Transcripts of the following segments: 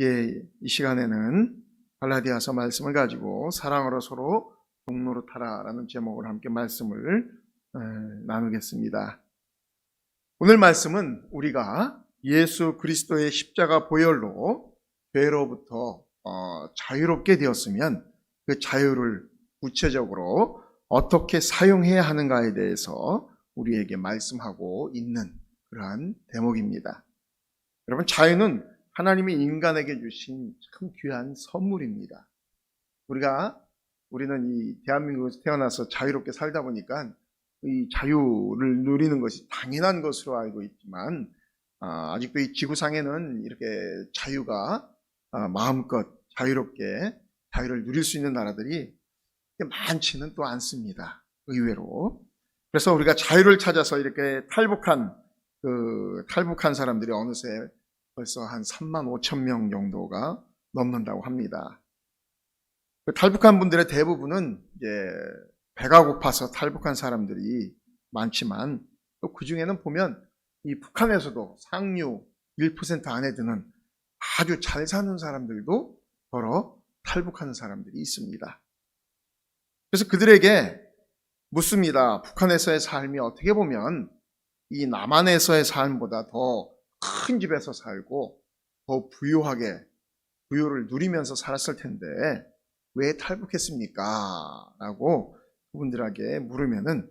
이 시간에는 갈라디아서 말씀을 가지고 사랑으로 서로 동노릇하라라는 제목으로 함께 말씀을 나누겠습니다. 오늘 말씀은 우리가 예수 그리스도의 십자가 보혈로 죄로부터 자유롭게 되었으면 그 자유를 구체적으로 어떻게 사용해야 하는가에 대해서 우리에게 말씀하고 있는 그러한 대목입니다. 여러분, 자유는 하나님이 인간에게 주신 참 귀한 선물입니다. 우리는 이 대한민국에서 태어나서 자유롭게 살다 보니까 이 자유를 누리는 것이 당연한 것으로 알고 있지만 아직도 이 지구상에는 이렇게 자유가 마음껏 자유롭게 자유를 누릴 수 있는 나라들이 많지는 또 않습니다. 의외로. 그래서 우리가 자유를 찾아서 이렇게 탈북한 사람들이 어느새 벌써 한 3만 5천 명 정도가 넘는다고 합니다. 그 탈북한 분들의 대부분은 이제 배가 고파서 탈북한 사람들이 많지만 또 그 중에는 보면 이 북한에서도 상류 1% 안에 드는 아주 잘 사는 사람들도 더러 탈북하는 사람들이 있습니다. 그래서 그들에게 묻습니다. 북한에서의 삶이 어떻게 보면 이 남한에서의 삶보다 더 큰 집에서 살고 더 부유를 누리면서 살았을 텐데 왜 탈북했습니까? 라고 그분들에게 물으면은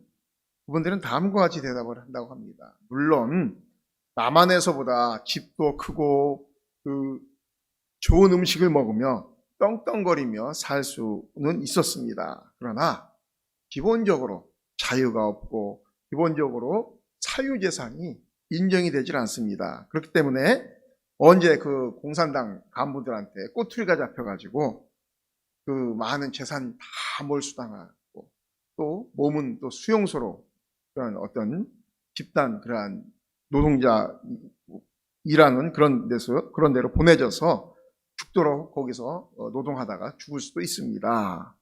그분들은 다음과 같이 대답을 한다고 합니다. 물론 남한에서보다 집도 크고 좋은 음식을 먹으며 떵떵거리며 살 수는 있었습니다. 그러나 기본적으로 자유가 없고 기본적으로 사유재산이 인정이 되질 않습니다. 그렇기 때문에 언제 그 공산당 간부들한테 꼬투리가 잡혀가지고 그 많은 재산 다 몰수당하고 또 몸은 또 수용소로 그런 어떤 집단 그러한 노동자 일하는 그런 데로 보내져서 죽도록 거기서 노동하다가 죽을 수도 있습니다.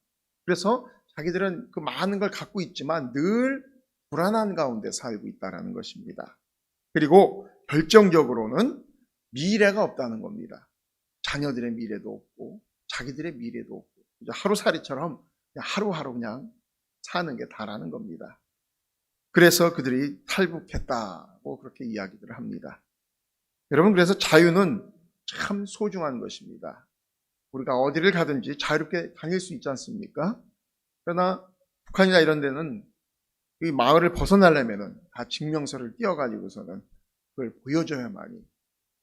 그래서 자기들은 그 많은 걸 갖고 있지만 늘 불안한 가운데 살고 있다는 것입니다. 그리고 결정적으로는 미래가 없다는 겁니다. 자녀들의 미래도 없고 자기들의 미래도 없고 하루살이처럼 그냥 하루하루 그냥 사는 게 다라는 겁니다. 그래서 그들이 탈북했다고 그렇게 이야기를 합니다. 여러분, 그래서 자유는 참 소중한 것입니다. 우리가 어디를 가든지 자유롭게 다닐 수 있지 않습니까? 그러나 북한이나 이런 데는 이 마을을 벗어나려면은 다 증명서를 띄워가지고서는 그걸 보여줘야만이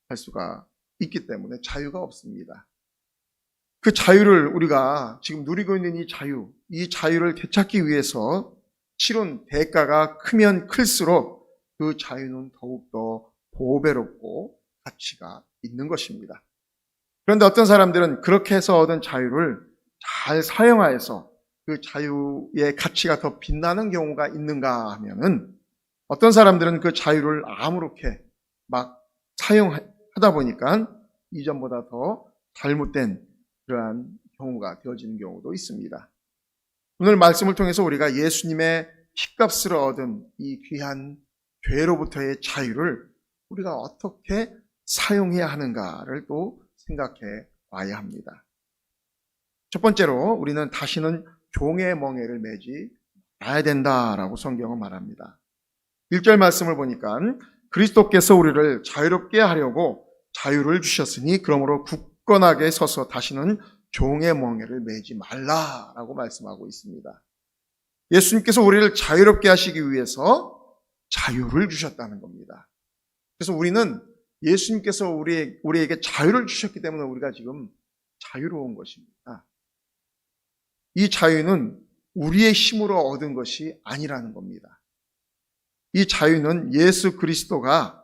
할 수가 있기 때문에 자유가 없습니다. 그 자유를 우리가 지금 누리고 있는 이 자유를 되찾기 위해서 치른 대가가 크면 클수록 그 자유는 더욱더 보배롭고 가치가 있는 것입니다. 그런데 어떤 사람들은 그렇게 해서 얻은 자유를 잘 사용하여서 그 자유의 가치가 더 빛나는 경우가 있는가 하면은 어떤 사람들은 그 자유를 아무렇게 막 사용하다 보니까 이전보다 더 잘못된 그러한 경우가 되어지는 경우도 있습니다. 오늘 말씀을 통해서 우리가 예수님의 피값으로 얻은 이 귀한 죄로부터의 자유를 우리가 어떻게 사용해야 하는가를 또 생각해 봐야 합니다. 첫 번째로 우리는 다시는 종의 멍에를 매지 말아야 된다라고 성경은 말합니다. 1절 말씀을 보니까 그리스도께서 우리를 자유롭게 하려고 자유를 주셨으니 그러므로 굳건하게 서서 다시는 종의 멍에를 매지 말라라고 말씀하고 있습니다. 예수님께서 우리를 자유롭게 하시기 위해서 자유를 주셨다는 겁니다. 그래서 우리는 예수님께서 우리에게 자유를 주셨기 때문에 우리가 지금 자유로운 것입니다. 이 자유는 우리의 힘으로 얻은 것이 아니라는 겁니다. 이 자유는 예수 그리스도가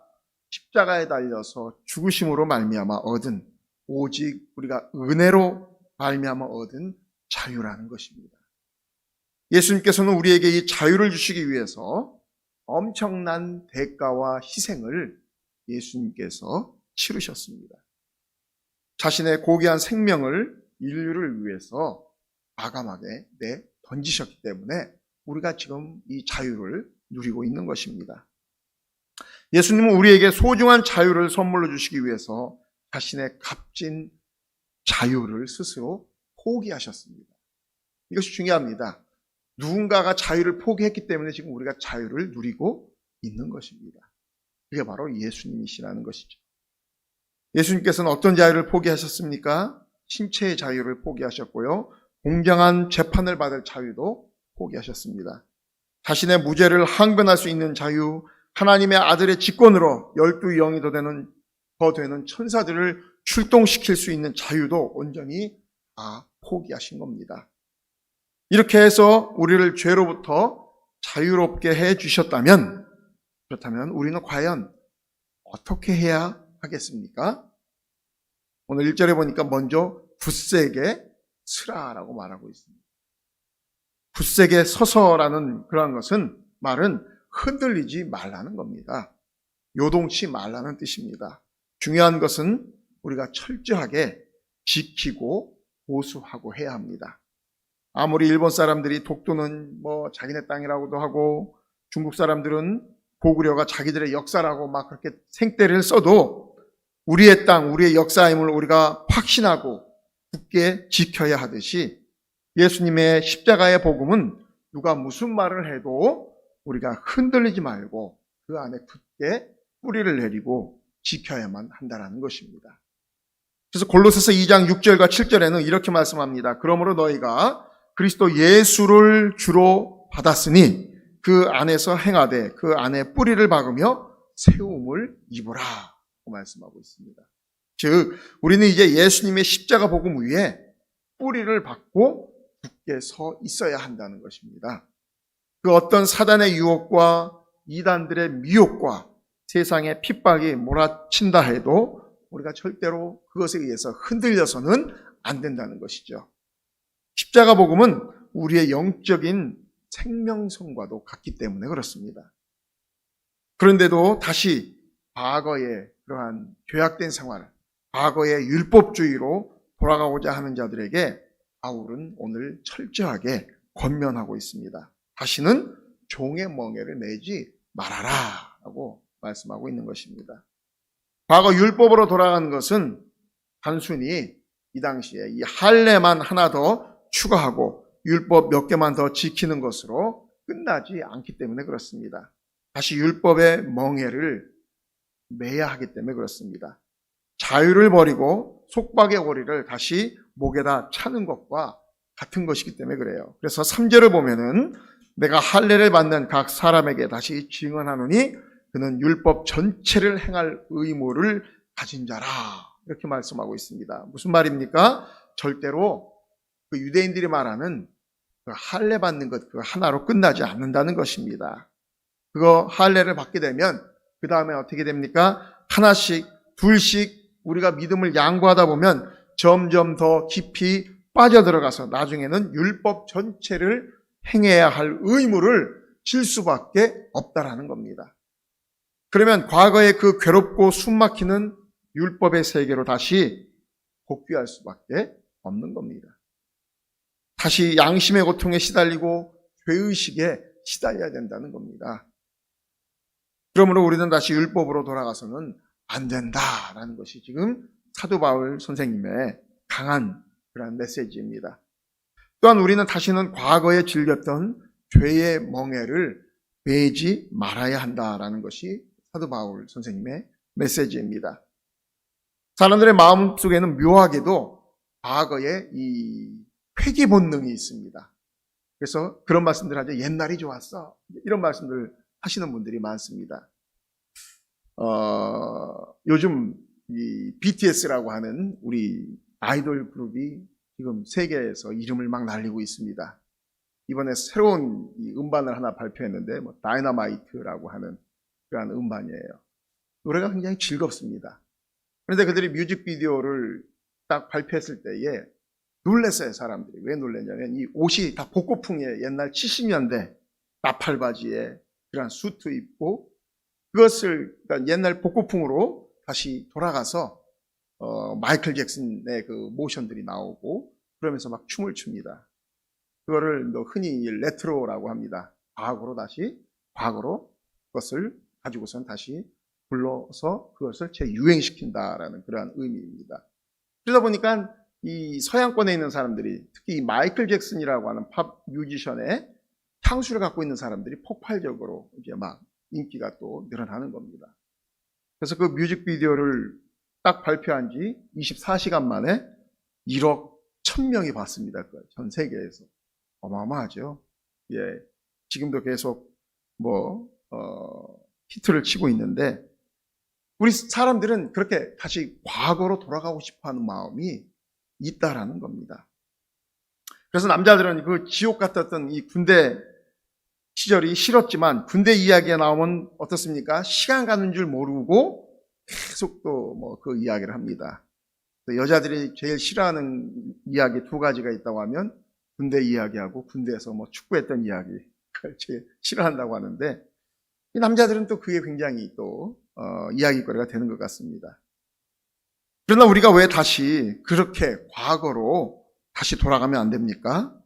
십자가에 달려서 죽으심으로 말미암아 얻은 오직 우리가 은혜로 말미암아 얻은 자유라는 것입니다. 예수님께서는 우리에게 이 자유를 주시기 위해서 엄청난 대가와 희생을 예수님께서 치르셨습니다. 자신의 고귀한 생명을 인류를 위해서 과감하게 던지셨기 때문에 우리가 지금 이 자유를 누리고 있는 것입니다. 예수님은 우리에게 소중한 자유를 선물로 주시기 위해서 자신의 값진 자유를 스스로 포기하셨습니다. 이것이 중요합니다. 누군가가 자유를 포기했기 때문에 지금 우리가 자유를 누리고 있는 것입니다. 그게 바로 예수님이시라는 것이죠. 예수님께서는 어떤 자유를 포기하셨습니까? 신체의 자유를 포기하셨고요. 공정한 재판을 받을 자유도 포기하셨습니다. 자신의 무죄를 항변할 수 있는 자유, 하나님의 아들의 직권으로 12영이 더 되는 천사들을 출동시킬 수 있는 자유도 온전히 다 포기하신 겁니다. 이렇게 해서 우리를 죄로부터 자유롭게 해 주셨다면, 그렇다면 우리는 과연 어떻게 해야 하겠습니까? 오늘 1절에 보니까 먼저 굳세게 서라라고 말하고 있습니다. 굳세게 서서라는 그런 말은 흔들리지 말라는 겁니다. 요동치 말라는 뜻입니다. 중요한 것은 우리가 철저하게 지키고 보수하고 해야 합니다. 아무리 일본 사람들이 독도는 자기네 땅이라고도 하고 중국 사람들은 고구려가 자기들의 역사라고 막 그렇게 생떼를 써도 우리의 땅, 우리의 역사임을 우리가 확신하고 굳게 지켜야 하듯이 예수님의 십자가의 복음은 누가 무슨 말을 해도 우리가 흔들리지 말고 그 안에 굳게 뿌리를 내리고 지켜야만 한다는 것입니다. 그래서 골로새서 2장 6절과 7절에는 이렇게 말씀합니다. 그러므로 너희가 그리스도 예수를 주로 받았으니 그 안에서 행하되 그 안에 뿌리를 박으며 세움을 입으라 고 말씀하고 있습니다. 즉 우리는 이제 예수님의 십자가 복음 위에 뿌리를 박고 굳게 서 있어야 한다는 것입니다. 그 어떤 사단의 유혹과 이단들의 미혹과 세상의 핍박이 몰아친다 해도 우리가 절대로 그것에 의해서 흔들려서는 안 된다는 것이죠. 십자가 복음은 우리의 영적인 생명성과도 같기 때문에 그렇습니다. 그런데도 다시 과거의 그러한 죄악된 생활, 과거의 율법주의로 돌아가고자 하는 자들에게 바울은 오늘 철저하게 권면하고 있습니다. 다시는 종의 멍에를 매지 말아라 라고 말씀하고 있는 것입니다. 과거 율법으로 돌아가는 것은 단순히 이 당시에 이 할례만 하나 더 추가하고 율법 몇 개만 더 지키는 것으로 끝나지 않기 때문에 그렇습니다. 다시 율법의 멍에를 매야 하기 때문에 그렇습니다. 자유를 버리고 속박의 고리를 다시 목에다 차는 것과 같은 것이기 때문에 그래요. 그래서 3절을 보면은 내가 할례를 받는 각 사람에게 다시 증언하노니 그는 율법 전체를 행할 의무를 가진 자라 이렇게 말씀하고 있습니다. 무슨 말입니까? 절대로 그 유대인들이 말하는 그 할례 받는 것 그 하나로 끝나지 않는다는 것입니다. 그거 할례를 받게 되면 그 다음에 어떻게 됩니까? 하나씩 둘씩 우리가 믿음을 양보하다 보면 점점 더 깊이 빠져들어가서 나중에는 율법 전체를 행해야 할 의무를 질 수밖에 없다라는 겁니다. 그러면 과거의 그 괴롭고 숨막히는 율법의 세계로 다시 복귀할 수밖에 없는 겁니다. 다시 양심의 고통에 시달리고 죄의식에 시달려야 된다는 겁니다. 그러므로 우리는 다시 율법으로 돌아가서는 안 된다라는 것이 지금 사도 바울 선생님의 강한 그런 메시지입니다. 또한 우리는 다시는 과거에 즐겼던 죄의 멍에를 매지 말아야 한다라는 것이 사도 바울 선생님의 메시지입니다. 사람들의 마음속에는 묘하게도 과거에 이 회귀 본능이 있습니다. 그래서 그런 말씀들 하죠. 옛날이 좋았어. 이런 말씀들 하시는 분들이 많습니다. 요즘 이 BTS라고 하는 우리 아이돌 그룹이 지금 세계에서 이름을 막 날리고 있습니다. 이번에 새로운 이 음반을 하나 발표했는데 다이너마이트라고 하는 그런 음반이에요. 노래가 굉장히 즐겁습니다. 그런데 그들이 뮤직비디오를 딱 발표했을 때에 놀랐어요, 사람들이. 왜 놀랐냐면 이 옷이 다 복고풍이에요. 옛날 70년대 나팔바지에 그런 수트 입고 그것을 그러니까 옛날 복고풍으로 다시 돌아가서 마이클 잭슨의 그 모션들이 나오고 그러면서 막 춤을 춥니다. 그거를 흔히 레트로라고 합니다. 과거로 그것을 가지고선 다시 불러서 그것을 재유행시킨다라는 그러한 의미입니다. 그러다 보니까 이 서양권에 있는 사람들이, 특히 이 마이클 잭슨이라고 하는 팝 뮤지션의 향수를 갖고 있는 사람들이 폭발적으로 이제 막 인기가 또 늘어나는 겁니다. 그래서 그 뮤직비디오를 딱 발표한 지 24시간 만에 1억 1000명이 봤습니다. 전 세계에서. 어마어마하죠. 예. 지금도 계속 히트를 치고 있는데, 우리 사람들은 그렇게 다시 과거로 돌아가고 싶어 하는 마음이 있다라는 겁니다. 그래서 남자들은 그 지옥 같았던 이 군대 시절이 싫었지만, 군대 이야기가 나오면 어떻습니까? 시간 가는 줄 모르고 계속 또 그 이야기를 합니다. 여자들이 제일 싫어하는 이야기 2가지가 있다고 하면 군대 이야기하고 군대에서 축구했던 이야기, 그걸 제일 싫어한다고 하는데, 이 남자들은 또 그게 굉장히 또 이야기거리가 되는 것 같습니다. 그러나 우리가 왜 다시 그렇게 과거로 다시 돌아가면 안 됩니까?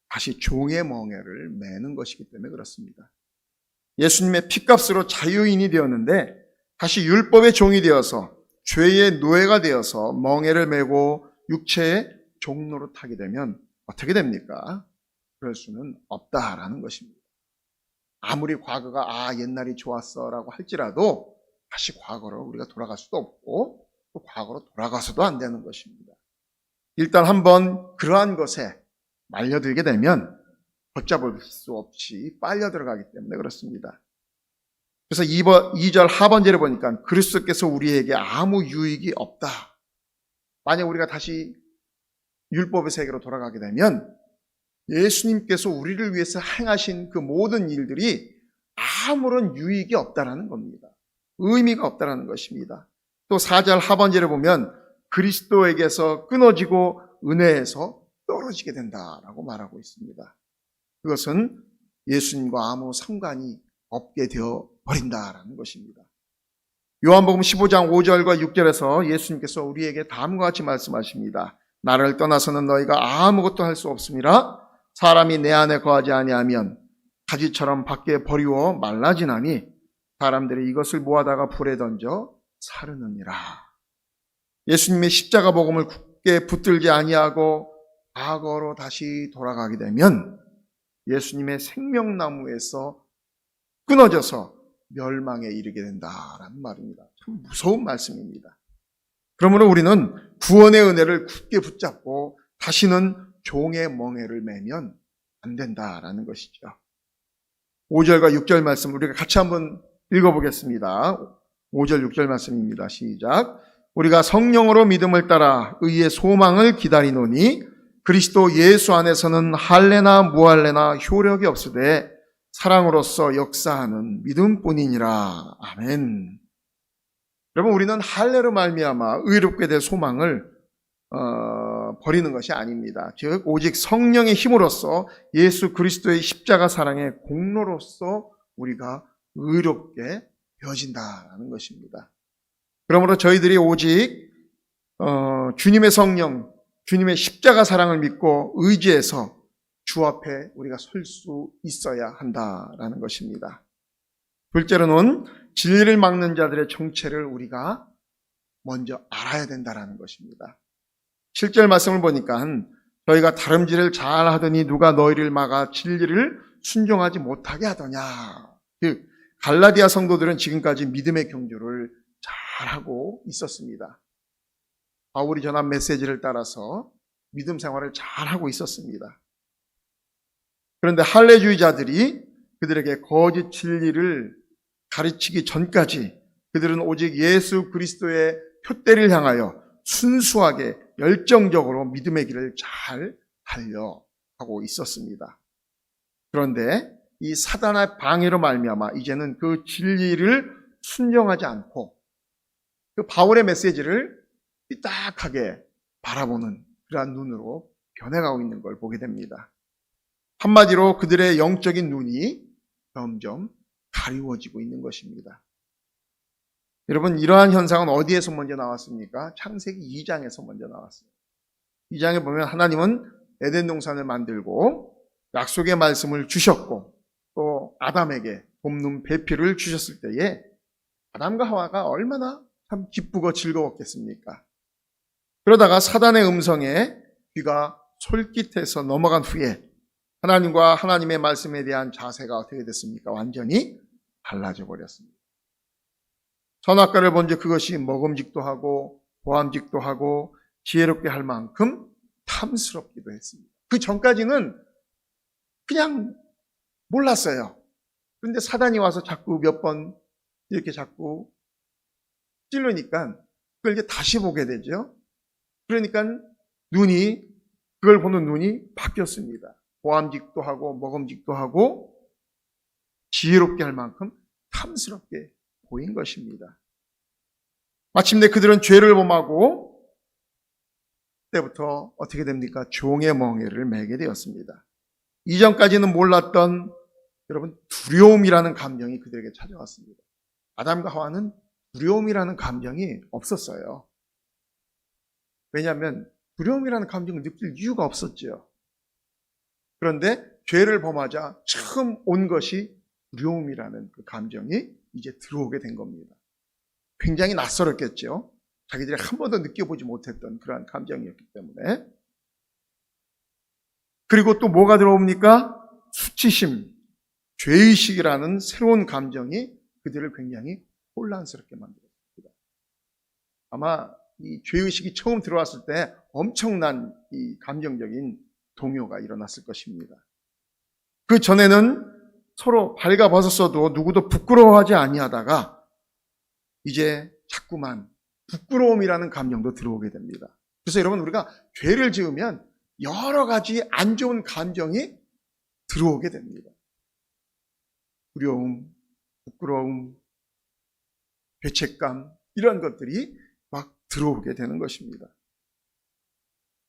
다시 종의 멍에를 매는 것이기 때문에 그렇습니다. 예수님의 피값으로 자유인이 되었는데 다시 율법의 종이 되어서 죄의 노예가 되어서 멍에를 메고 육체의 종로로 타게 되면 어떻게 됩니까? 그럴 수는 없다라는 것입니다. 아무리 과거가 옛날이 좋았어 라고 할지라도 다시 과거로 우리가 돌아갈 수도 없고 또 과거로 돌아가서도 안 되는 것입니다. 일단 한번 그러한 것에 말려들게 되면 걷잡을 수 없이 빨려 들어가기 때문에 그렇습니다. 그래서 2절 하반절에 보니까 그리스도께서 우리에게 아무 유익이 없다. 만약 우리가 다시 율법의 세계로 돌아가게 되면 예수님께서 우리를 위해서 행하신 그 모든 일들이 아무런 유익이 없다라는 겁니다. 의미가 없다라는 것입니다. 또 4절 하반절에 보면 그리스도에게서 끊어지고 은혜에서 떨어지게 된다라고 말하고 있습니다. 그것은 예수님과 아무 상관이 없게 되어 버린다라는 것입니다. 요한복음 15장 5절과 6절에서 예수님께서 우리에게 다음과 같이 말씀하십니다. 나를 떠나서는 너희가 아무것도 할 수 없음이라. 사람이 내 안에 거하지 아니하면 가지처럼 밖에 버리워 말라지나니 사람들이 이것을 모아다가 불에 던져 사르느니라. 예수님의 십자가 복음을 굳게 붙들지 아니하고 과거로 다시 돌아가게 되면 예수님의 생명나무에서 끊어져서 멸망에 이르게 된다라는 말입니다. 참 무서운 말씀입니다. 그러므로 우리는 구원의 은혜를 굳게 붙잡고 다시는 종의 멍에를 매면 안 된다라는 것이죠. 5절과 6절 말씀 우리가 같이 한번 읽어보겠습니다. 5절 6절 말씀입니다. 시작. 우리가 성령으로 믿음을 따라 의의 소망을 기다리노니 그리스도 예수 안에서는 할례나 무할례나 효력이 없으되 사랑으로서 역사하는 믿음뿐이니라. 아멘. 여러분, 우리는 할례로 말미암아 의롭게 될 소망을 버리는 것이 아닙니다. 즉 오직 성령의 힘으로써 예수 그리스도의 십자가 사랑의 공로로서 우리가 의롭게 되어진다는 것입니다. 그러므로 저희들이 오직 주님의 성령, 주님의 십자가 사랑을 믿고 의지해서 주 앞에 우리가 설 수 있어야 한다라는 것입니다. 둘째로는 진리를 막는 자들의 정체를 우리가 먼저 알아야 된다라는 것입니다. 7절 말씀을 보니까 저희가 다름질을 잘 하더니 누가 너희를 막아 진리를 순종하지 못하게 하더냐. 갈라디아 성도들은 지금까지 믿음의 경주를 잘하고 있었습니다. 바울이 전한 메시지를 따라서 믿음 생활을 잘하고 있었습니다. 그런데 할례주의자들이 그들에게 거짓 진리를 가르치기 전까지 그들은 오직 예수 그리스도의 표대를 향하여 순수하게 열정적으로 믿음의 길을 잘 달려가고 있었습니다. 그런데 이 사단의 방해로 말미암아 이제는 그 진리를 순종하지 않고 그 바울의 메시지를 삐딱하게 바라보는 그러한 눈으로 변해가고 있는 걸 보게 됩니다. 한마디로 그들의 영적인 눈이 점점 가리워지고 있는 것입니다. 여러분, 이러한 현상은 어디에서 먼저 나왔습니까? 창세기 2장에서 먼저 나왔어요. 2장에 보면 하나님은 에덴 동산을 만들고 약속의 말씀을 주셨고 또 아담에게 돕는 배필을 주셨을 때에 아담과 하와가 얼마나 참 기쁘고 즐거웠겠습니까? 그러다가 사단의 음성에 귀가 솔깃해서 넘어간 후에 하나님과 하나님의 말씀에 대한 자세가 어떻게 됐습니까? 완전히 달라져 버렸습니다. 선악과를 본 즉 그것이 먹음직도 하고 보암직도 하고 지혜롭게 할 만큼 탐스럽기도 했습니다. 그 전까지는 그냥 몰랐어요. 그런데 사단이 와서 자꾸 몇 번 이렇게 자꾸 찔르니까 그걸 이제 다시 보게 되죠. 그러니까 그걸 보는 눈이 바뀌었습니다. 보암직도 하고 먹음직도 하고 지혜롭게 할 만큼 탐스럽게 보인 것입니다. 마침내 그들은 죄를 범하고 그때부터 어떻게 됩니까? 종의 멍에를 매게 되었습니다. 이전까지는 몰랐던 여러분 두려움이라는 감정이 그들에게 찾아왔습니다. 아담과 하와는 두려움이라는 감정이 없었어요. 왜냐하면 두려움이라는 감정을 느낄 이유가 없었죠. 그런데 죄를 범하자 처음 온 것이 두려움이라는 그 감정이 이제 들어오게 된 겁니다. 굉장히 낯설었겠죠. 자기들이 한 번도 느껴보지 못했던 그러한 감정이었기 때문에. 그리고 또 뭐가 들어옵니까? 수치심, 죄의식이라는 새로운 감정이 그들을 굉장히 혼란스럽게 만들었습니다. 아마 이 죄의식이 처음 들어왔을 때 엄청난 이 감정적인 동요가 일어났을 것입니다. 그 전에는 서로 발가벗었어도 누구도 부끄러워하지 아니하다가 이제 자꾸만 부끄러움이라는 감정도 들어오게 됩니다. 그래서 여러분 우리가 죄를 지으면 여러 가지 안 좋은 감정이 들어오게 됩니다. 두려움, 부끄러움, 죄책감 이런 것들이 막 들어오게 되는 것입니다.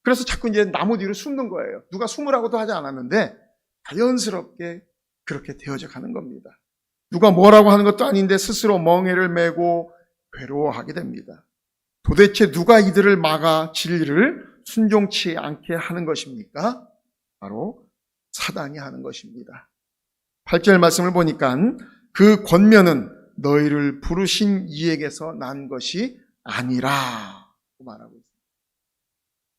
그래서 자꾸 이제 나무 뒤로 숨는 거예요. 누가 숨으라고도 하지 않았는데 자연스럽게 그렇게 되어져 가는 겁니다. 누가 뭐라고 하는 것도 아닌데 스스로 멍에를 메고 괴로워하게 됩니다. 도대체 누가 이들을 막아 진리를 순종치 않게 하는 것입니까? 바로 사단이 하는 것입니다. 8절 말씀을 보니까 그 권면은 너희를 부르신 이에게서 난 것이 아니라 말하고 있습니다.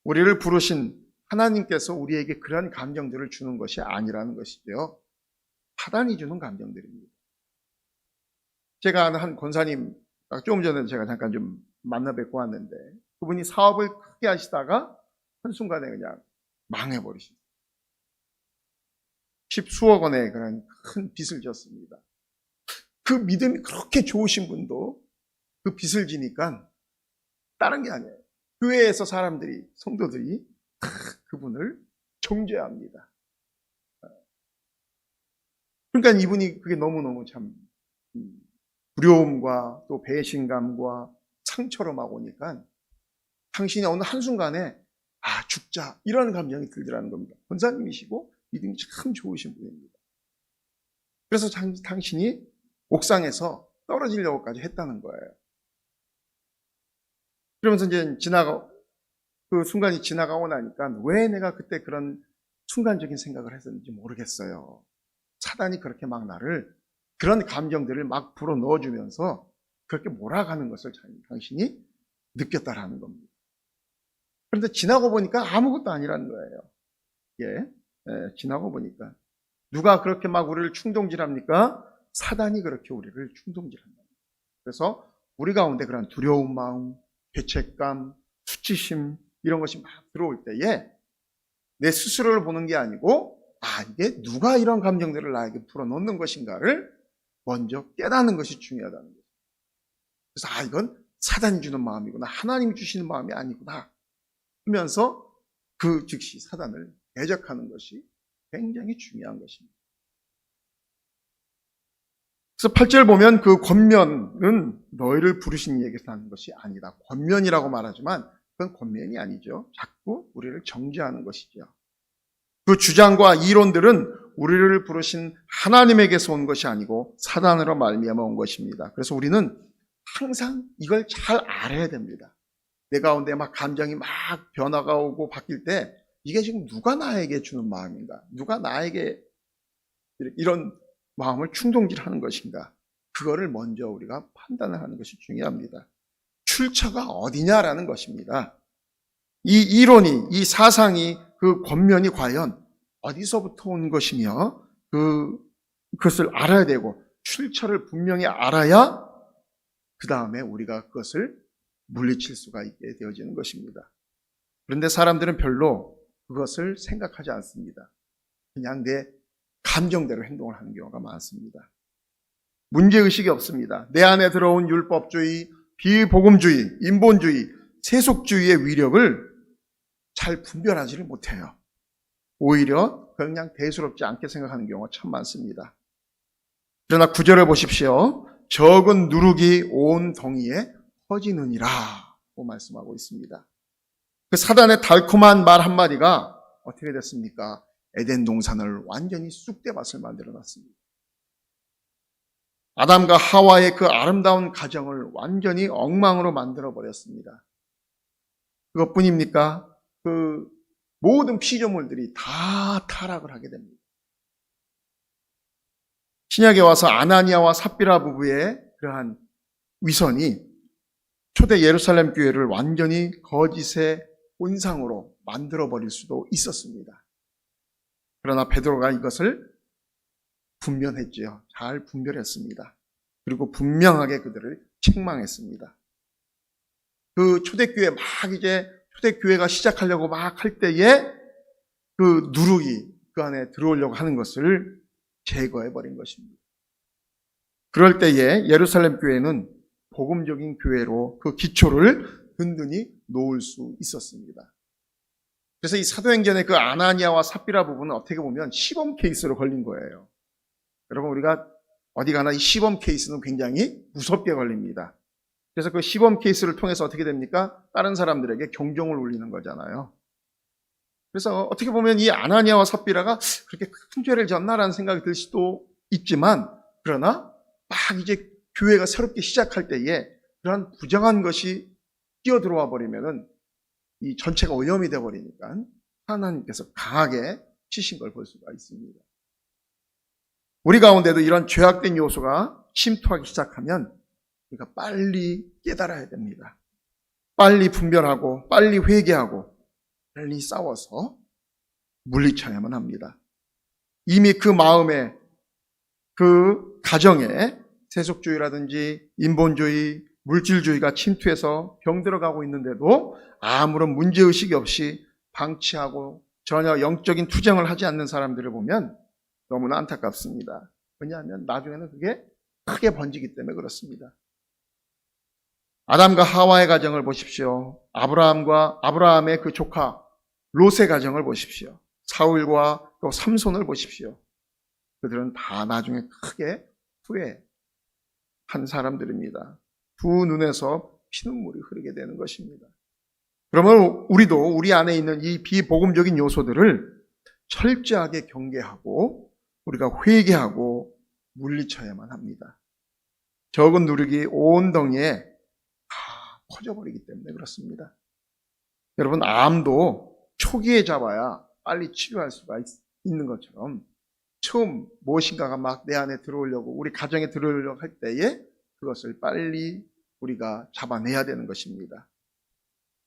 우리를 부르신 하나님께서 우리에게 그런 감정들을 주는 것이 아니라는 것이죠. 사단이 주는 감정들입니다. 제가 아는 한 권사님 조금 전에 제가 잠깐 좀 만나 뵙고 왔는데 그분이 사업을 크게 하시다가 한순간에 그냥 망해버리셨어요. 십수억 원의 그런 큰 빚을 졌습니다. 그 믿음이 그렇게 좋으신 분도 그 빚을 지니까 다른 게 아니에요. 교회에서 사람들이, 성도들이 그분을 정죄합니다. 그러니까 이분이 그게 너무너무 참 두려움과 또 배신감과 상처로 막 오니까 당신이 어느 한순간에 죽자 이런 감정이 들더라는 겁니다. 권사님이시고 믿음이 참 좋으신 분입니다. 그래서 당신이 옥상에서 떨어지려고까지 했다는 거예요. 그러면서 이제 그 순간이 지나가고 나니까 왜 내가 그때 그런 순간적인 생각을 했었는지 모르겠어요. 사단이 그렇게 막 나를 그런 감정들을 막 불어 넣어주면서 그렇게 몰아가는 것을 당신이 느꼈다라는 겁니다. 그런데 지나고 보니까 아무것도 아니라는 거예요. 지나고 보니까 누가 그렇게 막 우리를 충동질합니까? 사단이 그렇게 우리를 충동질한다. 그래서 우리 가운데 그런 두려운 마음, 죄책감, 수치심 이런 것이 막 들어올 때에 내 스스로를 보는 게 아니고 이게 누가 이런 감정들을 나에게 풀어놓는 것인가를 먼저 깨닫는 것이 중요하다는 거죠. 그래서 이건 사단이 주는 마음이구나. 하나님이 주시는 마음이 아니구나 하면서 그 즉시 사단을 대적하는 것이 굉장히 중요한 것입니다. 그래서 8절 보면 그 권면은 너희를 부르신 이에게서 하는 것이 아니다. 권면이라고 말하지만 그건 권면이 아니죠. 자꾸 우리를 정죄하는 것이죠. 그 주장과 이론들은 우리를 부르신 하나님에게서 온 것이 아니고 사단으로 말미암아 온 것입니다. 그래서 우리는 항상 이걸 잘 알아야 됩니다. 내 가운데 막 감정이 막 변화가 오고 바뀔 때 이게 지금 누가 나에게 주는 마음인가? 누가 나에게 이런 마음을 충동질하는 것인가? 그거를 먼저 우리가 판단을 하는 것이 중요합니다. 출처가 어디냐라는 것입니다. 이 이론이, 이 사상이, 그 권면이 과연 어디서부터 온 것이며 그것을 알아야 되고 출처를 분명히 알아야 그 다음에 우리가 그것을 물리칠 수가 있게 되어지는 것입니다. 그런데 사람들은 별로 그것을 생각하지 않습니다. 그냥 내 감정대로 행동을 하는 경우가 많습니다. 문제의식이 없습니다. 내 안에 들어온 율법주의, 비복음주의, 인본주의, 세속주의의 위력을 잘 분별하지를 못해요. 오히려 그냥 대수롭지 않게 생각하는 경우가 참 많습니다. 그러나 9절을 보십시오. 적은 누룩이 온 덩이에 퍼지느니라 고 말씀하고 있습니다. 그 사단의 달콤한 말 한마디가 어떻게 됐습니까? 에덴 동산을 완전히 쑥대밭을 만들어 놨습니다. 아담과 하와의 그 아름다운 가정을 완전히 엉망으로 만들어 버렸습니다. 그것뿐입니까? 그 모든 피조물들이 다 타락을 하게 됩니다. 신약에 와서 아나니아와 삽비라 부부의 그러한 위선이 초대 예루살렘 교회를 완전히 거짓의 온상으로 만들어버릴 수도 있었습니다. 그러나 베드로가 이것을 분별했지요. 잘 분별했습니다. 그리고 분명하게 그들을 책망했습니다. 그 초대교회 초대교회가 시작하려고 막 할 때에 그 누룩이 그 안에 들어오려고 하는 것을 제거해버린 것입니다. 그럴 때에 예루살렘 교회는 복음적인 교회로 그 기초를 든든히 놓을 수 있었습니다. 그래서 이 사도행전의 그 아나니아와 삽비라 부분은 어떻게 보면 시범 케이스로 걸린 거예요. 여러분, 우리가 어디 가나 이 시범 케이스는 굉장히 무섭게 걸립니다. 그래서 그 시범 케이스를 통해서 어떻게 됩니까? 다른 사람들에게 경종을 울리는 거잖아요. 그래서 어떻게 보면 이 아나니아와 삽비라가 그렇게 큰 죄를 졌나라는 생각이 들 수도 있지만, 그러나 막 이제 교회가 새롭게 시작할 때에 그런 부정한 것이 끼어들어와 버리면은 이 전체가 오염이 되어 버리니까 하나님께서 강하게 치신 걸 볼 수가 있습니다. 우리 가운데도 이런 죄악된 요소가 침투하기 시작하면 우리가 빨리 깨달아야 됩니다. 빨리 분별하고 빨리 회개하고 빨리 싸워서 물리쳐야만 합니다. 이미 그 마음에, 그 가정에 세속주의라든지 인본주의, 물질주의가 침투해서 병들어가고 있는데도 아무런 문제의식이 없이 방치하고 전혀 영적인 투쟁을 하지 않는 사람들을 보면 너무나 안타깝습니다. 왜냐하면 나중에는 그게 크게 번지기 때문에 그렇습니다. 아담과 하와의 가정을 보십시오. 아브라함의 그 조카 롯의 가정을 보십시오. 사울과 또 삼손을 보십시오. 그들은 다 나중에 크게 후회한 사람들입니다. 두 눈에서 피눈물이 흐르게 되는 것입니다. 그러면 우리도 우리 안에 있는 이 비복음적인 요소들을 철저하게 경계하고 우리가 회개하고 물리쳐야만 합니다. 적은 누룩이 온 덩이에 다 퍼져버리기 때문에 그렇습니다. 여러분, 암도 초기에 잡아야 빨리 치료할 수가 있는 것처럼 처음 무엇인가가 막 내 안에 들어오려고, 우리 가정에 들어오려고 할 때에 그것을 빨리 우리가 잡아내야 되는 것입니다.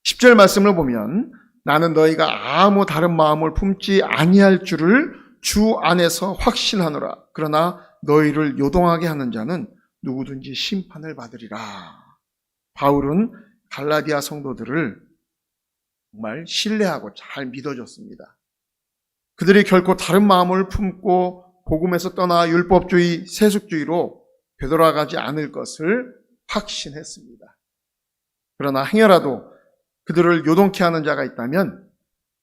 10절 말씀을 보면 나는 너희가 아무 다른 마음을 품지 아니할 줄을 주 안에서 확신하노라. 그러나 너희를 요동하게 하는 자는 누구든지 심판을 받으리라. 바울은 갈라디아 성도들을 정말 신뢰하고 잘 믿어줬습니다. 그들이 결코 다른 마음을 품고 복음에서 떠나 율법주의, 세속주의로 되돌아가지 않을 것을 확신했습니다. 그러나 행여라도 그들을 요동케 하는 자가 있다면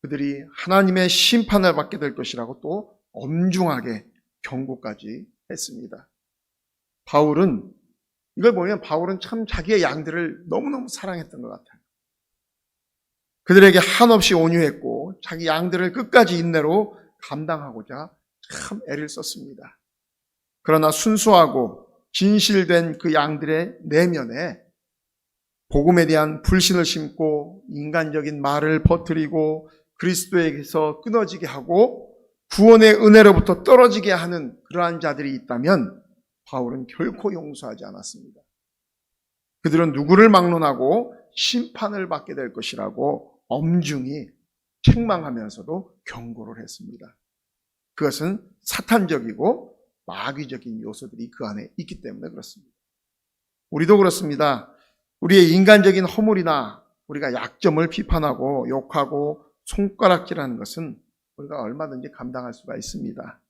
그들이 하나님의 심판을 받게 될 것이라고 또 엄중하게 경고까지 했습니다. 바울은, 이걸 보면 바울은 참 자기의 양들을 너무너무 사랑했던 것 같아요. 그들에게 한없이 온유했고 자기 양들을 끝까지 인내로 감당하고자 참 애를 썼습니다. 그러나 순수하고 진실된 그 양들의 내면에 복음에 대한 불신을 심고 인간적인 말을 퍼뜨리고 그리스도에게서 끊어지게 하고 구원의 은혜로부터 떨어지게 하는 그러한 자들이 있다면 바울은 결코 용서하지 않았습니다. 그들은 누구를 막론하고 심판을 받게 될 것이라고 엄중히 책망하면서도 경고를 했습니다. 그것은 사탄적이고 마귀적인 요소들이 그 안에 있기 때문에 그렇습니다. 우리도 그렇습니다. 우리의 인간적인 허물이나 우리가 약점을 비판하고 욕하고 손가락질하는 것은 우리가 얼마든지 감당할 수가 있습니다.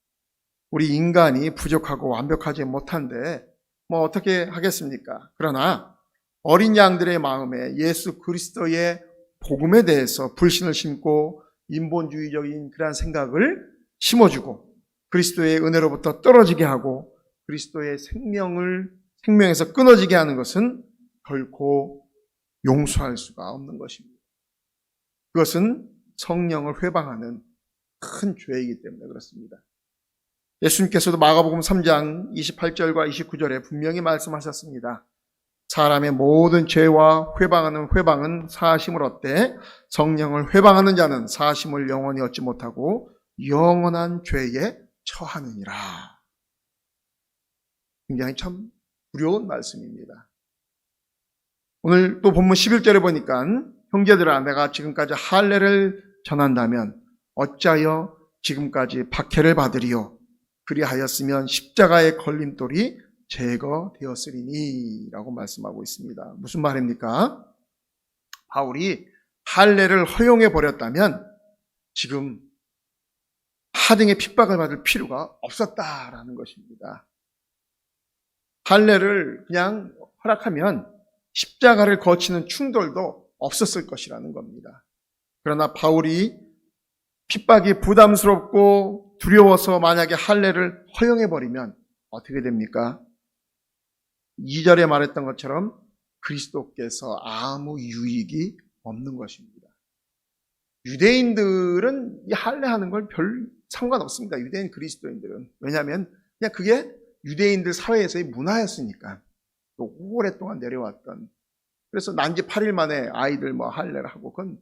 우리 인간이 부족하고 완벽하지 못한데 뭐 어떻게 하겠습니까? 그러나 어린 양들의 마음에 예수 그리스도의 복음에 대해서 불신을 심고 인본주의적인 그러한 생각을 심어주고 그리스도의 은혜로부터 떨어지게 하고 그리스도의 생명에서 끊어지게 하는 것은 결코 용서할 수가 없는 것입니다. 그것은 성령을 회방하는 큰 죄이기 때문에 그렇습니다. 예수님께서도 마가복음 3장 28절과 29절에 분명히 말씀하셨습니다. 사람의 모든 죄와 회방하는 회방은 사하심을 얻되 성령을 회방하는 자는 사하심을 영원히 얻지 못하고 영원한 죄에 처하느니라. 굉장히 참 두려운 말씀입니다. 오늘 또 본문 11절에 보니까 형제들아 내가 지금까지 할례를 전한다면 어찌하여 지금까지 박해를 받으리요 그리하였으면 십자가의 걸림돌이 제거되었으리니 라고 말씀하고 있습니다. 무슨 말입니까? 바울이 할례를 허용해 버렸다면 지금 하등의 핍박을 받을 필요가 없었다라는 것입니다. 할례를 그냥 허락하면 십자가를 거치는 충돌도 없었을 것이라는 겁니다. 그러나 바울이 핍박이 부담스럽고 두려워서 만약에 할례를 허용해버리면 어떻게 됩니까? 2절에 말했던 것처럼 그리스도께서 아무 유익이 없는 것입니다. 유대인들은 이 할례하는 걸 별 상관없습니다. 유대인 그리스도인들은. 왜냐하면 그냥 그게 유대인들 사회에서의 문화였으니까. 또 오랫동안 내려왔던. 그래서 난지 8일 만에 아이들 할례를 하고 그건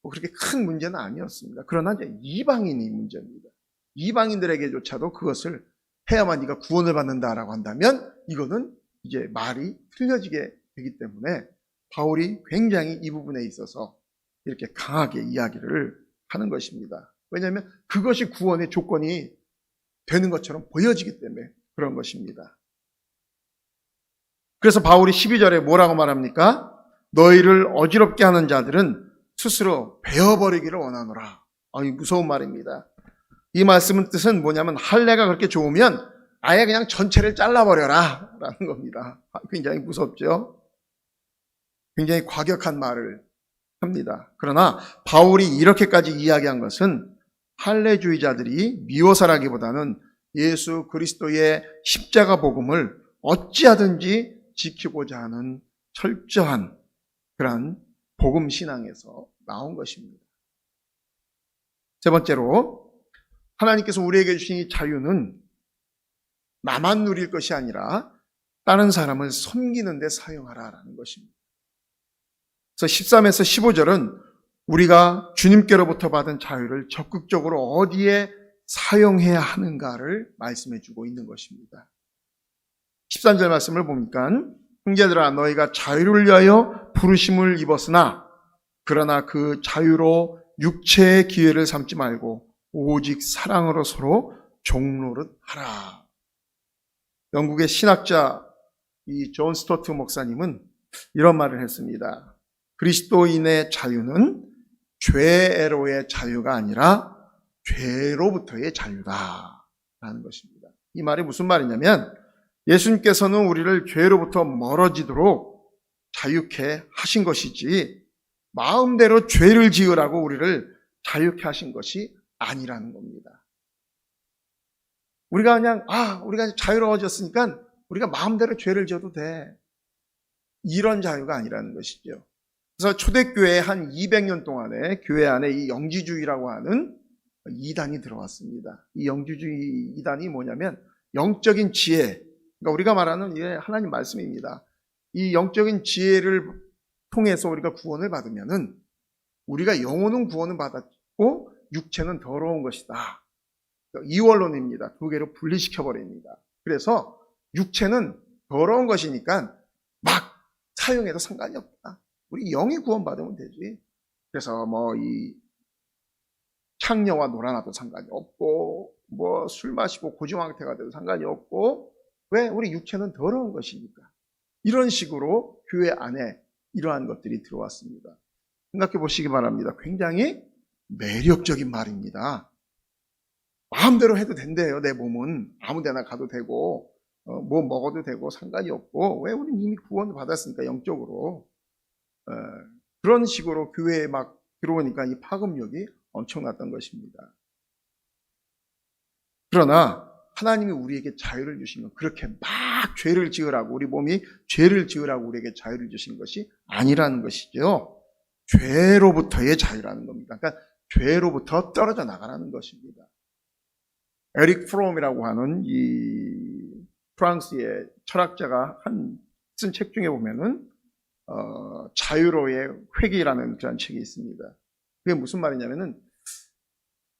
그렇게 큰 문제는 아니었습니다. 그러나 이제 이방인이 문제입니다. 이방인들에게조차도 그것을 해야만 네가 구원을 받는다라고 한다면 이거는 이제 말이 틀려지게 되기 때문에 바울이 굉장히 이 부분에 있어서 이렇게 강하게 이야기를 하는 것입니다. 왜냐하면 그것이 구원의 조건이 되는 것처럼 보여지기 때문에 그런 것입니다. 그래서 바울이 12절에 뭐라고 말합니까? 너희를 어지럽게 하는 자들은 스스로 베어버리기를 원하노라. 이 무서운 말입니다. 이 말씀의 뜻은 뭐냐면 할례가 그렇게 좋으면 아예 그냥 전체를 잘라버려라 라는 겁니다. 굉장히 무섭죠? 굉장히 과격한 말을 합니다. 그러나 바울이 이렇게까지 이야기한 것은 할례주의자들이 미워서라기보다는 예수 그리스도의 십자가 복음을 어찌하든지 지키고자 하는 철저한 그런 복음 신앙에서 나온 것입니다. 세 번째로 하나님께서 우리에게 주신 이 자유는 나만 누릴 것이 아니라 다른 사람을 섬기는 데 사용하라라는 것입니다. 그래서 13에서 15절은 우리가 주님께로부터 받은 자유를 적극적으로 어디에 사용해야 하는가를 말씀해 주고 있는 것입니다. 13절 말씀을 보니까 형제들아 너희가 자유를 위하여 부르심을 입었으나 그러나 그 자유로 육체의 기회를 삼지 말고 오직 사랑으로 서로 종노릇 하라. 영국의 신학자 이 존 스토트 목사님은 이런 말을 했습니다. 그리스도인의 자유는 죄로의 자유가 아니라 죄로부터의 자유다라는 것입니다. 이 말이 무슨 말이냐면 예수님께서는 우리를 죄로부터 멀어지도록 자유케 하신 것이지 마음대로 죄를 지으라고 우리를 자유케 하신 것이 아니라는 겁니다. 우리가 우리가 자유로워졌으니까 우리가 마음대로 죄를 지어도 돼. 이런 자유가 아니라는 것이죠. 그래서 초대교회 한 200년 동안에 교회 안에 이 영지주의라고 하는 이단이 들어왔습니다. 이 영지주의 이단이 뭐냐면 영적인 지혜, 그러니까 우리가 말하는 이게 하나님 말씀입니다. 이 영적인 지혜를 통해서 우리가 구원을 받으면은 우리가 영혼은 구원을 받았고 육체는 더러운 것이다. 이원론입니다. 두 개로 분리시켜 버립니다. 그래서 육체는 더러운 것이니까 막 사용해도 상관이 없다. 우리 영이 구원받으면 되지. 그래서 이 창녀와 놀아나도 상관이 없고 술 마시고 고지황태가 돼도 상관이 없고, 왜? 우리 육체는 더러운 것이니까. 이런 식으로 교회 안에 이러한 것들이 들어왔습니다. 생각해 보시기 바랍니다. 굉장히 매력적인 말입니다. 마음대로 해도 된대요. 내 몸은 아무 데나 가도 되고 뭐 먹어도 되고 상관이 없고, 왜? 우리는 이미 구원을 받았으니까 영적으로. 그런 식으로 교회에 막 들어오니까 이 파급력이 엄청났던 것입니다. 그러나 하나님이 우리에게 자유를 주신 건 그렇게 막 죄를 지으라고, 우리 몸이 죄를 지으라고 우리에게 자유를 주신 것이 아니라는 것이죠. 죄로부터의 자유라는 겁니다. 그러니까 죄로부터 떨어져 나가라는 것입니다. 에릭 프롬이라고 하는 이 프랑스의 철학자가 쓴 책 중에 보면은 자유로의 회귀라는 그런 책이 있습니다. 그게 무슨 말이냐면은,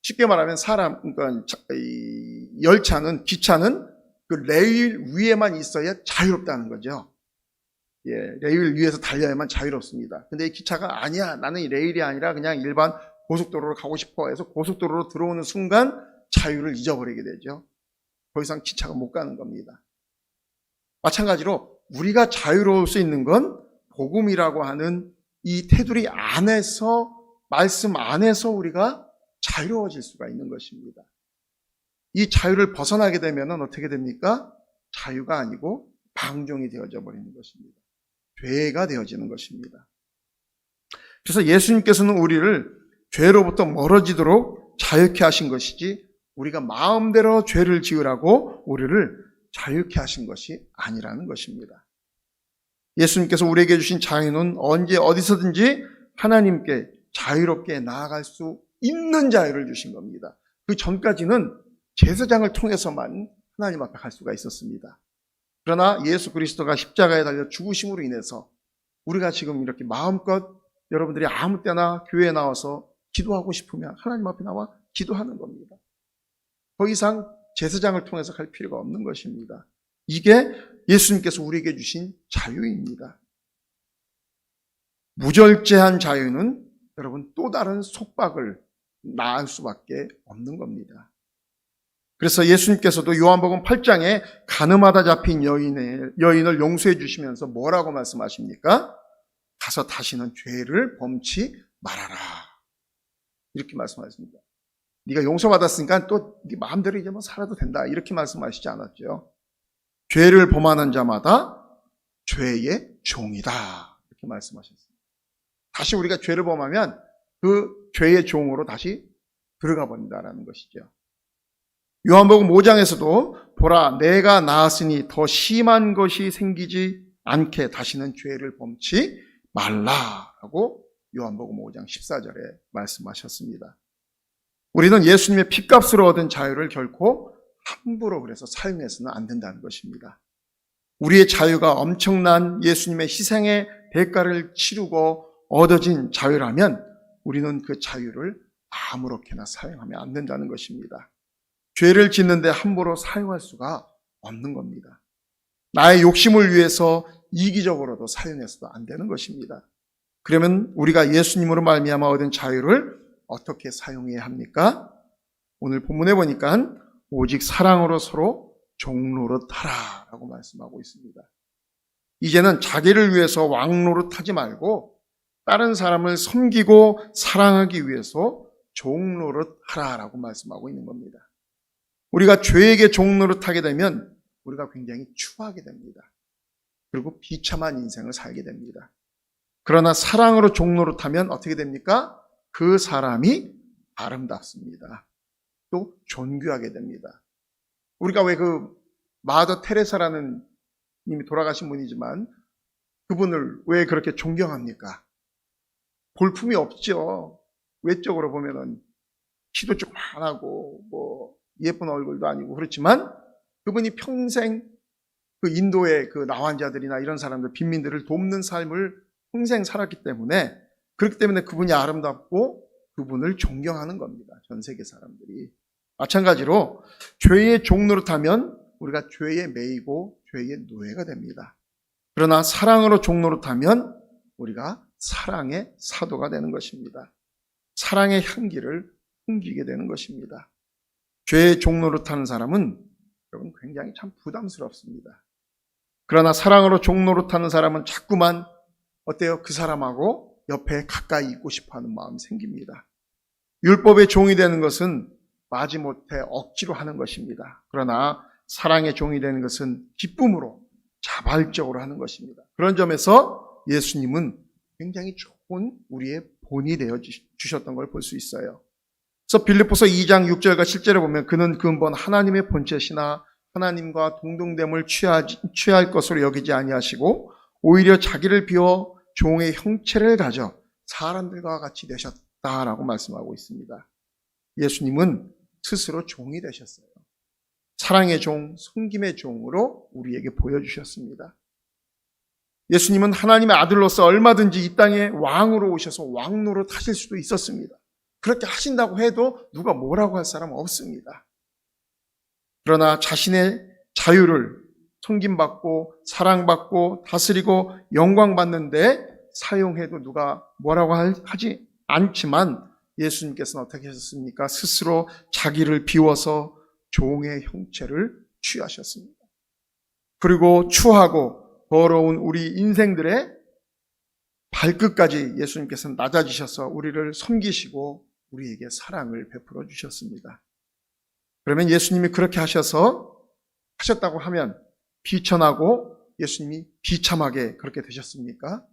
쉽게 말하면 그러니까 이 열차는, 기차는 그 레일 위에만 있어야 자유롭다는 거죠. 예, 레일 위에서 달려야만 자유롭습니다. 근데 이 기차가 아니야, 나는 이 레일이 아니라 그냥 일반 고속도로로 가고 싶어 해서 고속도로로 들어오는 순간 자유를 잊어버리게 되죠. 더 이상 기차가 못 가는 겁니다. 마찬가지로 우리가 자유로울 수 있는 건 복음이라고 하는 이 테두리 안에서, 말씀 안에서 우리가 자유로워질 수가 있는 것입니다. 이 자유를 벗어나게 되면 어떻게 됩니까? 자유가 아니고 방종이 되어져 버리는 것입니다. 죄가 되어지는 것입니다. 그래서 예수님께서는 우리를 죄로부터 멀어지도록 자유케 하신 것이지, 우리가 마음대로 죄를 지으라고 우리를 자유케 하신 것이 아니라는 것입니다. 예수님께서 우리에게 주신 자유는 언제 어디서든지 하나님께 자유롭게 나아갈 수 있는 자유를 주신 겁니다. 그 전까지는 제사장을 통해서만 하나님 앞에 갈 수가 있었습니다. 그러나 예수 그리스도가 십자가에 달려 죽으심으로 인해서 우리가 지금 이렇게 마음껏 여러분들이 아무 때나 교회에 나와서 기도하고 싶으면 하나님 앞에 나와 기도하는 겁니다. 더 이상 제사장을 통해서 갈 필요가 없는 것입니다. 이게 예수님께서 우리에게 주신 자유입니다. 무절제한 자유는 여러분 또 다른 속박을 낳을 수밖에 없는 겁니다. 그래서 예수님께서도 요한복음 8장에 간음하다 잡힌 여인을 용서해 주시면서 뭐라고 말씀하십니까? 가서 다시는 죄를 범치 말아라, 이렇게 말씀하십니다. 네가 용서받았으니까 또 네 마음대로 이제 살아도 된다, 이렇게 말씀하시지 않았죠. 죄를 범하는 자마다 죄의 종이다, 이렇게 말씀하셨습니다. 다시 우리가 죄를 범하면 그 죄의 종으로 다시 들어가 버린다라는 것이죠. 요한복음 5장에서도 보라, 내가 나았으니 더 심한 것이 생기지 않게 다시는 죄를 범치 말라라고 요한복음 5장 14절에 말씀하셨습니다. 우리는 예수님의 피값으로 얻은 자유를 결코 함부로 그래서 사용해서는 안 된다는 것입니다. 우리의 자유가 엄청난 예수님의 희생의 대가를 치르고 얻어진 자유라면 우리는 그 자유를 아무렇게나 사용하면 안 된다는 것입니다. 죄를 짓는데 함부로 사용할 수가 없는 겁니다. 나의 욕심을 위해서 이기적으로도 사용해서도 안 되는 것입니다. 그러면 우리가 예수님으로 말미암아 얻은 자유를 어떻게 사용해야 합니까? 오늘 본문에 보니까 오직 사랑으로 서로 종노릇하라라고 말씀하고 있습니다. 이제는 자기를 위해서 왕노릇하지 말고 다른 사람을 섬기고 사랑하기 위해서 종노릇하라라고 말씀하고 있는 겁니다. 우리가 죄에게 종노릇하게 되면 우리가 굉장히 추하게 됩니다. 그리고 비참한 인생을 살게 됩니다. 그러나 사랑으로 종노릇하면 어떻게 됩니까? 그 사람이 아름답습니다. 또 존귀하게 됩니다. 우리가 왜 그 마더 테레사라는 이미 돌아가신 분이지만 그분을 왜 그렇게 존경합니까? 볼품이 없죠. 외적으로 보면은 키도 조그만하고 예쁜 얼굴도 아니고 그렇지만 그분이 평생 그 인도의 그 나환자들이나 이런 사람들, 빈민들을 돕는 삶을 평생 살았기 때문에, 그렇기 때문에 그분이 아름답고 그분을 존경하는 겁니다. 전 세계 사람들이. 마찬가지로 죄의 종노릇하면 우리가 죄에 매이고 죄의 노예가 됩니다. 그러나 사랑으로 종노릇하면 우리가 사랑의 사도가 되는 것입니다. 사랑의 향기를 풍기게 되는 것입니다. 죄의 종노릇하는 사람은 여러분 굉장히 참 부담스럽습니다. 그러나 사랑으로 종노릇하는 사람은 자꾸만 어때요? 그 사람하고 옆에 가까이 있고 싶어하는 마음이 생깁니다. 율법의 종이 되는 것은 마지못해 억지로 하는 것입니다. 그러나 사랑의 종이 되는 것은 기쁨으로 자발적으로 하는 것입니다. 그런 점에서 예수님은 굉장히 좋은 우리의 본이 되어 주셨던 걸 볼 수 있어요. 그래서 빌립보서 2장 6절과 7절에 보면 그는 근본 하나님의 본체시나 하나님과 동등됨을 취할 것으로 여기지 아니하시고 오히려 자기를 비워 종의 형체를 가져 사람들과 같이 되셨다라고 말씀하고 있습니다. 예수님은 스스로 종이 되셨어요. 사랑의 종, 섬김의 종으로 우리에게 보여주셨습니다. 예수님은 하나님의 아들로서 얼마든지 이 땅에 왕으로 오셔서 왕노릇 하실 수도 있었습니다. 그렇게 하신다고 해도 누가 뭐라고 할 사람 없습니다. 그러나 자신의 자유를 섬김받고 사랑받고 다스리고 영광받는데 사용해도 누가 뭐라고 하지 않지만 예수님께서는 어떻게 하셨습니까? 스스로 자기를 비워서 종의 형체를 취하셨습니다. 그리고 추하고 더러운 우리 인생들의 발끝까지 예수님께서는 낮아지셔서 우리를 섬기시고 우리에게 사랑을 베풀어 주셨습니다. 그러면 예수님이 그렇게 하셨다고 하면 비천하고 예수님이 비참하게 그렇게 되셨습니까?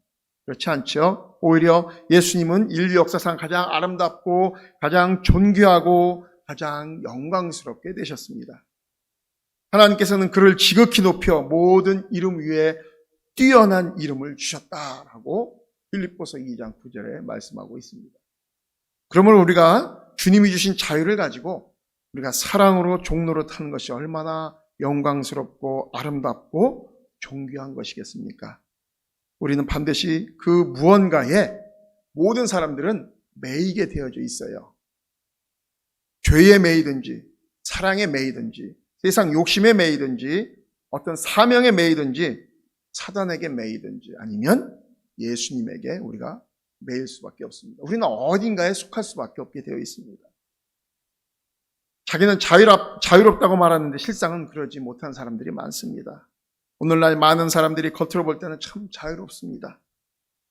그렇지 않죠. 오히려 예수님은 인류 역사상 가장 아름답고 가장 존귀하고 가장 영광스럽게 되셨습니다. 하나님께서는 그를 지극히 높여 모든 이름 위에 뛰어난 이름을 주셨다라고 빌립보서 2장 9절에 말씀하고 있습니다. 그러면 우리가 주님이 주신 자유를 가지고 우리가 사랑으로 종노릇하는 것이 얼마나 영광스럽고 아름답고 존귀한 것이겠습니까? 우리는 반드시 그 무언가에 모든 사람들은 매이게 되어져 있어요. 죄에 매이든지 사랑에 매이든지 세상 욕심에 매이든지 어떤 사명에 매이든지 사단에게 매이든지 아니면 예수님에게 우리가 매일 수밖에 없습니다. 우리는 어딘가에 속할 수밖에 없게 되어 있습니다. 자기는 자유롭다고 말하는데 실상은 그러지 못한 사람들이 많습니다. 오늘날 많은 사람들이 겉으로 볼 때는 참 자유롭습니다.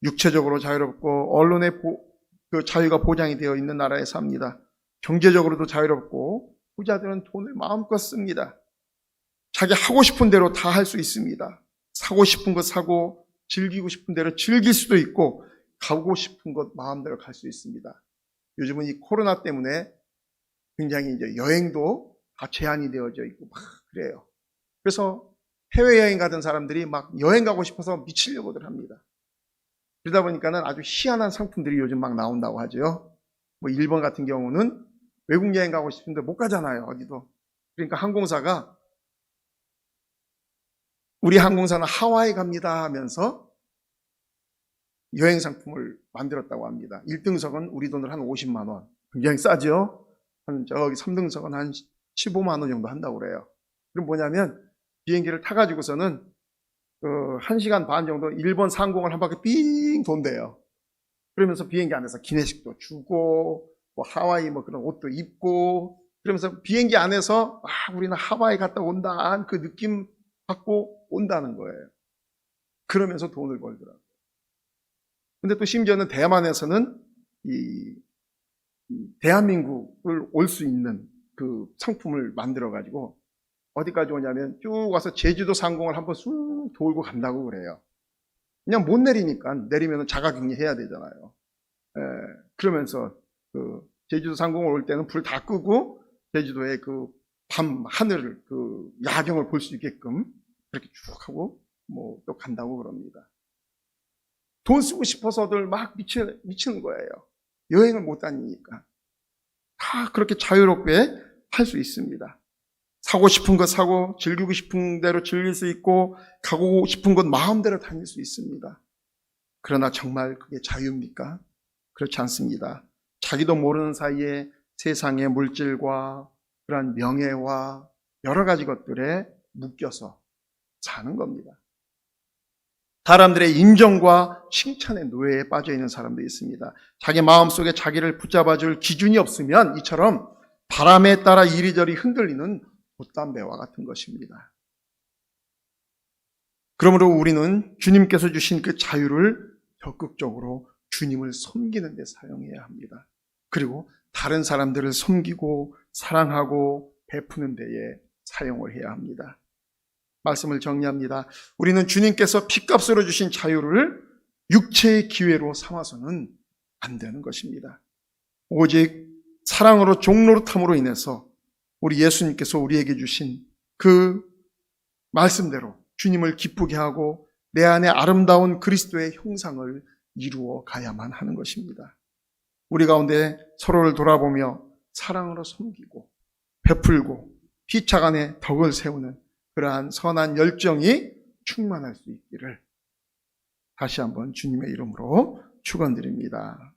육체적으로 자유롭고 언론의 그 자유가 보장이 되어 있는 나라에 삽니다. 경제적으로도 자유롭고 부자들은 돈을 마음껏 씁니다. 자기 하고 싶은 대로 다 할 수 있습니다. 사고 싶은 것 사고 즐기고 싶은 대로 즐길 수도 있고 가고 싶은 곳 마음대로 갈 수 있습니다. 요즘은 이 코로나 때문에 굉장히 이제 여행도 다 제한이 되어져 있고 막 그래요. 그래서 해외여행 가던 사람들이 막 여행 가고 싶어서 미치려고들 합니다. 그러다 보니까는 아주 희한한 상품들이 요즘 막 나온다고 하죠. 뭐 일본 같은 경우는 외국 여행 가고 싶은데 못 가잖아요, 어디도. 그러니까 항공사가 우리 항공사는 하와이 갑니다 하면서 여행 상품을 만들었다고 합니다. 1등석은 우리 돈으로 한 50만 원. 굉장히 싸죠? 저기 3등석은 한 15만 원 정도 한다고 그래요. 그럼 뭐냐면 비행기를 타가지고서는 1시간 반 정도 일본 상공을 한 바퀴 삥 돈대요. 그러면서 비행기 안에서 기내식도 주고 뭐 하와이 뭐 그런 옷도 입고 그러면서 비행기 안에서 우리는 하와이 갔다 온다 그 느낌 받고 온다는 거예요. 그러면서 돈을 벌더라고요. 근데 또 심지어는 대만에서는 이 대한민국을 올 수 있는 그 상품을 만들어 가지고 어디까지 오냐면 쭉 와서 제주도 상공을 한번 쑥 돌고 간다고 그래요. 그냥 못 내리니까 내리면 자가격리 해야 되잖아요. 그러면서 그 제주도 상공을 올 때는 불 다 끄고 제주도의 그 밤 하늘을 그 야경을 볼 수 있게끔 그렇게 쭉 하고 뭐 또 간다고 그럽니다. 돈 쓰고 싶어서들 막 미치는 거예요. 여행을 못 다니니까. 다 그렇게 자유롭게 할 수 있습니다. 사고 싶은 거 사고 즐기고 싶은 대로 즐길 수 있고 가고 싶은 곳 마음대로 다닐 수 있습니다. 그러나 정말 그게 자유입니까? 그렇지 않습니다. 자기도 모르는 사이에 세상의 물질과 그러한 명예와 여러 가지 것들에 묶여서 사는 겁니다. 사람들의 인정과 칭찬의 노예에 빠져 있는 사람도 있습니다. 자기 마음속에 자기를 붙잡아줄 기준이 없으면 이처럼 바람에 따라 이리저리 흔들리는 돛담배와 같은 것입니다. 그러므로 우리는 주님께서 주신 그 자유를 적극적으로 주님을 섬기는 데 사용해야 합니다. 그리고 다른 사람들을 섬기고 사랑하고 베푸는 데에 사용을 해야 합니다. 말씀을 정리합니다. 우리는 주님께서 피값으로 주신 자유를 육체의 기회로 삼아서는 안 되는 것입니다. 오직 사랑으로 종노릇함으로 인해서 우리 예수님께서 우리에게 주신 그 말씀대로 주님을 기쁘게 하고 내 안에 아름다운 그리스도의 형상을 이루어 가야만 하는 것입니다. 우리 가운데 서로를 돌아보며 사랑으로 섬기고 베풀고 피차간에 덕을 세우는 그러한 선한 열정이 충만할 수 있기를 다시 한번 주님의 이름으로 축원드립니다.